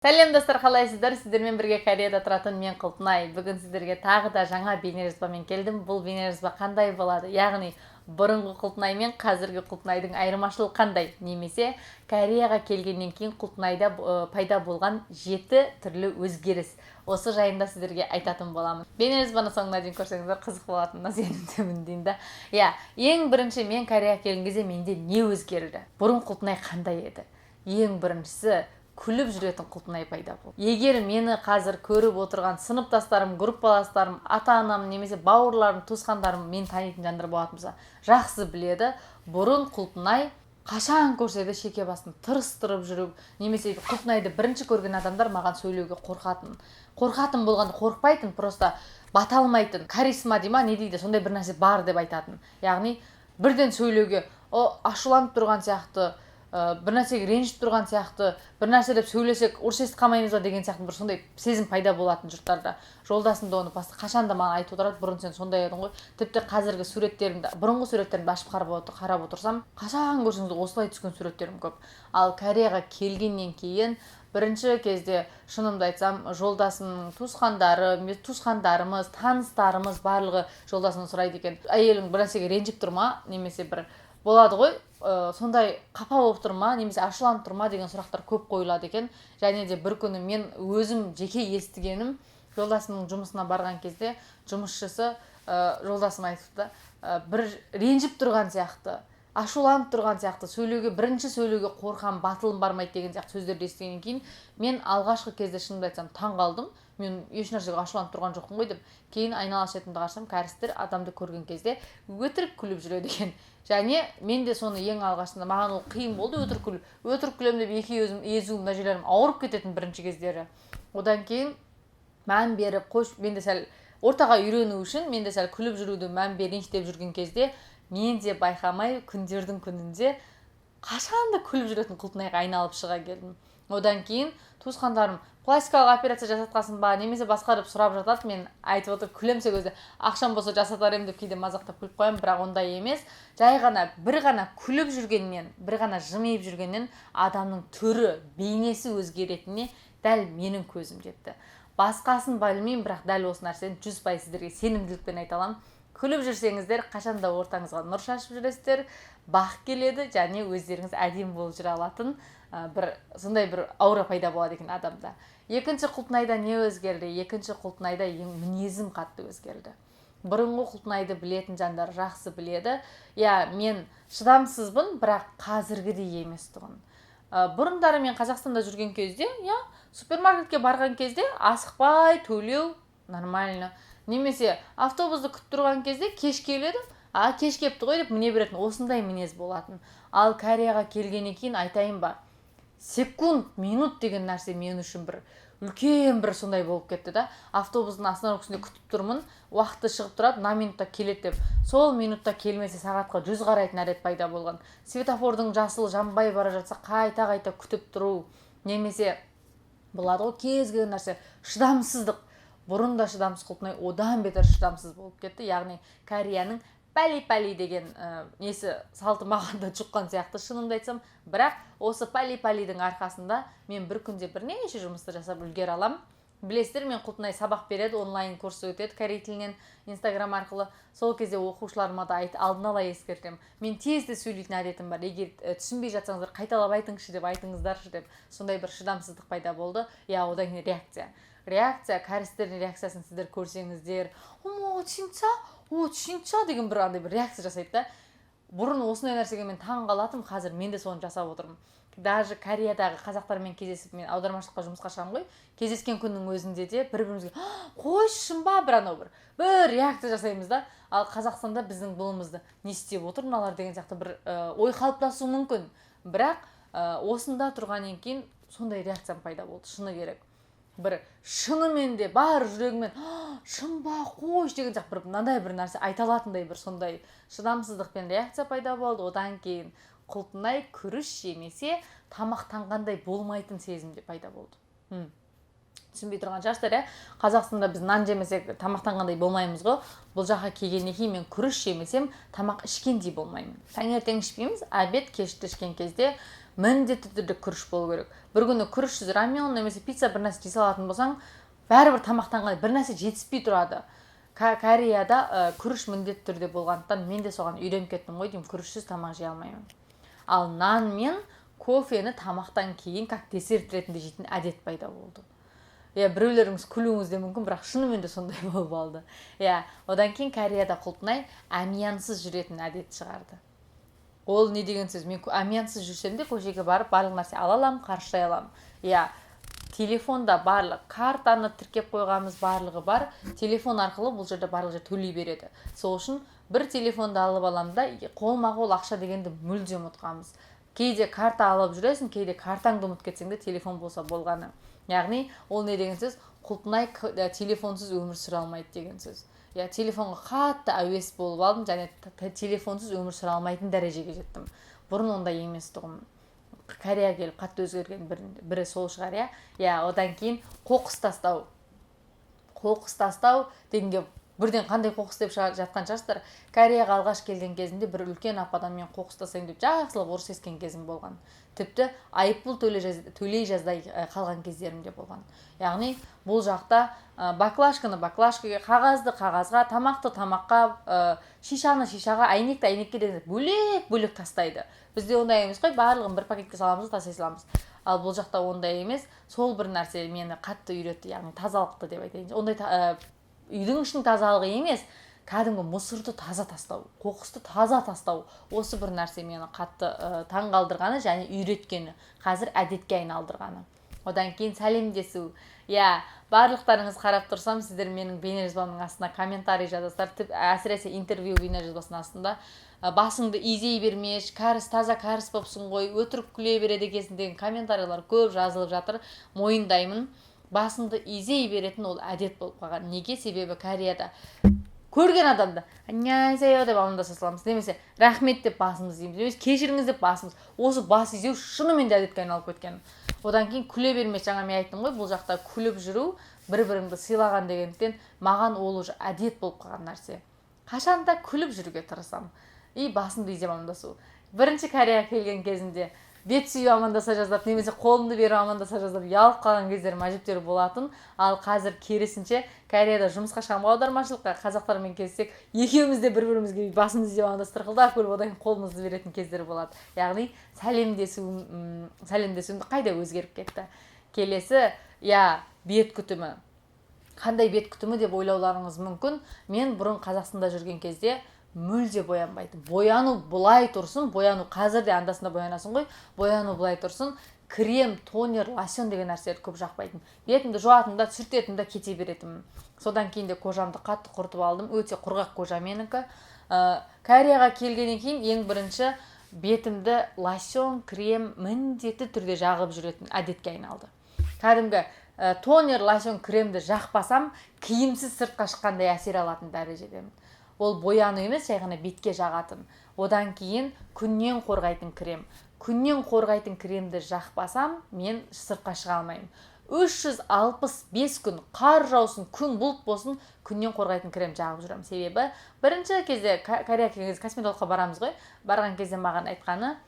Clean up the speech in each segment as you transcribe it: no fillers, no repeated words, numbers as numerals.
Сәлем достар, қалайсыздар? Сіздермен бірге Кореяда тұратын мен Құлпынай. Бүгін сіздерге тағы да жаңа бейнежазбамен келдім. Бұл бейнежазба қандай болады? Яғни бұрынғы Құлпынай мен қазіргі Құлпынайдың айырмашылығы қандай? Немесе Кореяға келгеннен кейін Құлпынайда пайда болған 7 түрлі өзгеріс. Осы жайында сіздерге айтатын боламын. Бейнежазбаны соңына дейін көрсеңіздер қызық болатынына сенімдімін деймін да. Ең бірінші мен Кореяға келген кезде менде не өзгерді? Бұрын Құлпынай қандай еді? Ең біріншісі күліп жүретін Құлпынай пайда болды. Егер мені қазір көріп отырған сыныптастарым, группаластарым, ата-анам немесе бауырларым, туысқандарым мен танитын жандар болатын болса, жақсы біледі. Бұрын Құлпынай қашан көрсе де шеке басын тырыстырып жүріп, немесе Құлпынайды бірінші көрген адамдар маған сөйлеуге қорқатын. Қорқатын болғанда қорықпайтын, просто бата алмайтын. Каризма дей ма, не дейді, сондай бір нәрсе бар деп айтатын. Яғни бірден сөйлеуге ашуланып тұрған сияқты, бір нәрсеге ренжіп тұрған сияқты, бір нәрсе деп сөйлесек ұрыс естіп қалмаймыз ба деген сияқты бір сондай сезім пайда болатын жұрттарда. Жолдасым да оны қашан да маған айтып отырады, бұрын сен сондай едің ғой. Тіпті қазіргі суреттерімді, бұрынғы суреттерімді ашып қарап отырсам, қашан көрсеңіз осылай түскен суреттерім көп. Ал Кореяға келгеннен кейін бірінші кезде шынымды айтсам, жолдасымның туысқандарымыз, таныстарымыз барлығы жолдасынан сұрайды екен, әйелің бір нәрсеге ренжіп тұр ма, немесе бір болады ғой, сондай қапа болып тұр ма, немесе ашуланып тұр ма деген сұрақтар көп қойылады екен. Және де бір күні мен өзім жеке естігенім, жолдасымның жұмысына барған кезде жұмысшысы жолдасым айтыпты, бір ренжіп тұрған сияқты, ашуланып тұрған сияқты, бірінші сөйлеуге қорқам, батылым бармайды деген сияқты сөздерді естігеннен кейін мен алғашқы кезде шынымды айтсам таң қалдым. Мен еш нәрсеге ашуланып тұрған жоқпын ғой деп. Кейін айнала шетімді қарасам, кәрістер адамды көрген кезде өтірік күліп жүреді екен. Және мен де соны ең алғашында, маған ол қиын болды, өтірік күлем деп екі езуім, мына жерлерім ауырып кететін бірінші кездері. Одан кейін мән беріп, мен де сәл ортаға үйрену үшін, мен де сәл күліп жүруді мән берейінші деп жүрген кезде, мен де байқамай күндердің күнінде қашанда күліп жүретін Құлпынайға айналып шыға келдім. Одан кейін туысқандарым пластикалық операция жасатқасын ба, немесе басқа деп сұрап жатады. Мен айтып отыр, күлемсе көзде ақшам болса жасатар едім деп кейде мазақтап күліп қоямын, бірақ ондай емес. Жай ғана бір ғана күліп жүргеннен, бір ғана жымиып жүргеннен адамның түрі, бейнесі өзгеретініне дәл менің көзім жетті. Басқасын білмеймін, бірақ дәл осы нәрсені 100% сіздерге сенімділікпен айта аламын. Күліп жүрсеңіздер, қашанда ортаңызға нұр шашып жүресіздер, бақ келеді, және өздеріңіз әдемі болып жүре алатын сондай бір аура пайда болады екен адамда. Екінші Құлпынайда не өзгерді? Екінші Құлпынайда мінезім қатты өзгерді. Бұрынғы Құлпынайды білетін жандар жақсы біледі. Мен шыдамсызбын, бірақ қазіргідей емес тұғын. Бұрындары мен Қазақстанда жүрген кезде, супермаркетке барған кезде асықпай төлеу нормально. Немесе автобусты күтіп тұрған кезде кеш келеді, кеш кепті ғой деп міне беретін, осындай мінез болатын. Ал Кореяға келгеннен кейін айтайын ба, секунд, минут деген нәрсе мен үшін бір үлкен бір сондай болып кетті да. Автобустың остановкасында күтіп тұрмын, уақыты шығып тұрады, мына минутта келеді деп. Сол минутта келмесе сағатқа 100 қарайтын әдет пайда болған. Светофордың жасылы жанбай бара жатса қайта күтіп тұру, немесе болады ғой кез келген нәрсе, шыдамсыздық. Бұрын да шыдамсыз Құлпынай одан бетер шыдамсыз болып кетті. Яғни Кореяның пәли-пәли деген несі салты маған да жұққан сияқты, шынымды айтсам. Бірақ осы пәли-пәлидің арқасында мен бір күнде бірнеше жұмысты жасап үлгере аламын. Білесіздер, мен Құлпынай сабақ береді, онлайн курсы өтеді корей тілінен, Инстаграм арқылы. Сол кезде оқушыларыма да алдын ала ескертемін. Мен тезде сөйлейтін әдетім бар. Егер түсінбей жатсаңыздар, қайталап айтыңызшы деп, айтыңыздаршы деп. Сондай бір шыдамсыздық пайда болды. Одан кейін реакция, кәрістердің реакциясын сіздер көрсеңіздер, 진짜 деген бір реакция жасайды да. Бұрын осындай нәрсеге мен таң қалатым, қазір мен де соны жасап отырмын. Даже Кореядағы қазақтармен кездесіп, мен аудармашылыққа жұмысқа шығамын ғой, кездескен күннің өзінде де бір-бірімізге қойшын ба, бір реакция жасаймыз да. Ал Қазақстанда біздің бұлымызды не істеп отыр мыналар деген сияқты бір ой қалыптасуы мүмкін. Бірақ осында тұрғаннан кейін сондай реакциям пайда болды, шыны керек. Бір шынымен де бар жүрегімен шын ба, қойш деген сияқты мынандай бір нәрсе айта алатындай бір сондай шыдамсыздықпен реакция пайда болды. Одан кейін Құлпынай күріш жемесе тамақтанғандай болмайтын сезімде пайда болды. Түсінбей тұрған шығарсыздар, Қазақстанда біз нан жемесек тамақтанғандай болмаймыз ғой. Бұл жаққа келгеннен кейін мен күріш жемесем тамақ ішкендей болмаймын. Таңертең ішпейміз, обед кешті ішкен кезде міндетті түрде күріш болу керек. Бір күні күрішсіз рамен немесе пицца бір нәрсе жасай алатын болсаң, бәрібір тамақтанған бір нәрсе жетіспей тұрады. Кореяда күріш міндетті түрде болғандықтан мен де соған үйреніп кеттім ғой деймін, күрішсіз тамақ жей алмаймын. Ал нан мен кофені тамақтан кейін как десерт ретінде жейтін әдет пайда болды. Біреулеріңіз күлуіңіз де мүмкін, бірақ шынымен де сондай болып алды. Одан кейін Кореяда құлпынай әмиянсыз жүретін әдет шығарды. Ол не деген сөз? Мен әмиянсыз жүрсем де көшеге барып барлық нәрсе ала аламын, қаршылай аламын. Телефонда барлық картаны тіркеп қойғанымыз барлығы бар. Телефон арқылы бұл жерде барлық жер төлей береді. Сол үшін бір телефонды алып аламын да, қолма-қол ақша дегенді мүлде ұмытқанбыз. Кейде карта алып жүресің, кейде картаңды ұмытып кетсең де телефон болса болғаны. Яғни ол не деген сөз? Құлпынай телефонсыз өмір сүре алмайды деген сөз. Телефонға қатты әуес болып алдым және телефонсыз өмір сүре алмайтын дәрежеге жеттім. Бұрын ондай емес тұғым. Кореяға келіп қатты өзгерген бірі сол шығар. Одан кейін қоқыс тастау. Қоқыс тастау дегенге бірден қандай қоқыс деп жатқан шығарсыздар. Кореяға алғаш келген кезімде бір үлкен ападан мен қоқыс тастаймын деп жақсылап орыс естіген кезім болған. Тіпті айыппұл төлей жаздай қалған кездерім де болған. Яғни бұл жақта баклажканы баклажкаға, қағазды қағазға, тамақты тамаққа, шишаны шишаға, әйнекті әйнекке деген бөлек тастайды. Бізде ондай емес қой, барлығын бір пакетке саламыз, тастай саламыз. Ал бұл жақта ондай емес. Сол бір нәрсе мені қатты үйретті, яғни тазалықты деп айтайын. Ондай үйдің ішінің тазалығы емес, кәдімгі мусорды таза тастау, қоқысты таза тастау. Осы бір нәрсе мені қатты таңғалдырғаны және үйреткені, қазір әдетке айналдырғаны. Одан кейін сәлемдесу. Барлықтарыңыз қарап тұрсам, сіздер менің бейнежазбамның астына комментарий жазасыздар. Әсіресе интервью бейнежазбасының астында басыңды изей бермеш, таза кәріс болыпсың ғой, өтірік күле береді екенсің деген комментарийлар көп жазылып жатыр. Мойындаймын. Басыңды изей беретін ол әдет болып қалған. Неге? Себебі Кореяда көрген адамды аньясео деп амандаса саламыз, немесе рахмет деп басымыз дейміз, немесе кешіріңіз деп басымыз. Осы бас изеу шынымен де әдетке айналып кеткен. Одан кейін күле бермес, жаңа мен айттым ғой, бұл жақта күліп жүру, бір-біріңді сыйлаған дегендіктен маған ол уже әдет болып қалған нәрсе. Қашанда күліп жүруге тырысамын. Басымды изеп амандасу. Бірінші Кореяға келген кезімде бет сүйіп амандаса жаздап, немесе қолымды беріп амандаса жаздап, ұялып қалған кездерім әжептәуір болатын. Ал қазір керісінше Кореяда жұмысқа шығамын, аудармашылыққа, қазақтармен кездессек, екеуміз де бір-бірімізге басымызды изеп амандастырқылдап көріп, одан қолымызды беретін кездер болады. Яғни сәлемдесуім қайда өзгеріп кетті. Келесі, бет күтімі. Қандай бет күтімі деп ойлауларыңыз мүмкін. Мен бұрын Қазақстанда жүрген кезде мүлде боянбайтын. Бояну бұлай тұрсын, бояну қазір де андасында боянасың ғой, бояну бұлай тұрсын, крем, тонер, лосьон деген нәрселерді көп жақпайтын. Бетімді жуатымда, сүртетімді кете беретім. Содан кейін де кожамды қатты құртып алдым, өте құрғақ кожа менікі. Кореяға келгеннен кейін ең бірінші бетімді лосьон, крем міндетті түрде жағып жүретін әдетке айналды. Кәдімгі тонер, лосьон, кремді жақпасам, киімсіз сыртқа шыққандай әсер алатын дәрежедемін. Ол бояну емес, жай ғана бетке жағатын. Одан кейін күннен қорғайтын крем. Күннен қорғайтын кремді жақпасам, мен сыртқа шыға алмаймын. 365 күн қар жаусын, күн бұлт болсын, күннен қорғайтын крем жағып жүремін. Себебі бірінші кезде Кореяға келген кезде косметологқа барамыз ғой. Барған кезде маған айтқаны,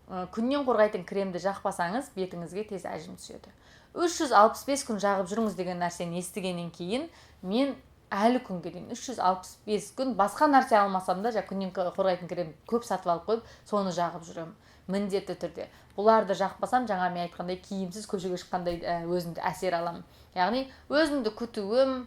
күннен қорғайтын кремді жақпасаңыз, бетіңізге тез әжім түседі. 365 күн жағып жүріңіз деген нәрсені естігеннен кейін, мен әлі күнге дейін 365 күн басқа нәрсе алмасам да, күннен қорғайтын крем көп сатып алып қойып, соны жағып жүремін. Міндетті түрде. Бұларды жақпасам, жаңа мен айтқандай киімсіз көшеге шыққандай өзімді әсер аламын. Яғни өзімді күтуім,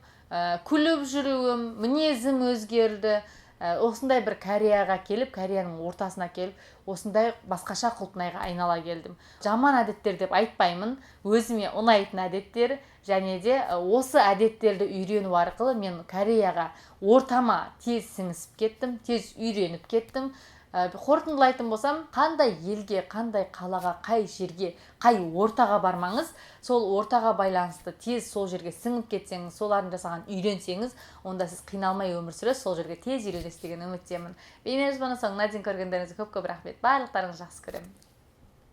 күліп жүруім, мінезім өзгерді. Осындай бір Кореяға келіп, Кореяның ортасына келіп, осындай басқаша құлпынайға айнала келдім. Жаман әдеттер деп айтпаймын, өзіме ұнайтын әдеттер, және де осы әдеттерді үйрену арқылы мен Кореяға ортама тез сіңісіп кеттім, тез үйреніп кеттім. Қорытындылайтын болсам, қандай елге, қандай қалаға, қай жерге, қай ортаға бармаңыз, сол ортаға байланысты тез сол жерге сіңіп кетсеңіз, солардың жасаған үйренсеңіз, онда сіз қиналмай өмір сүресіз, сол жерге тез үйренесіз деген үміттемін. Бейнежазбаны соңына дейін көргендеріңізге көп-көп рахмет. Барлықтарыңызды жақсы көремін.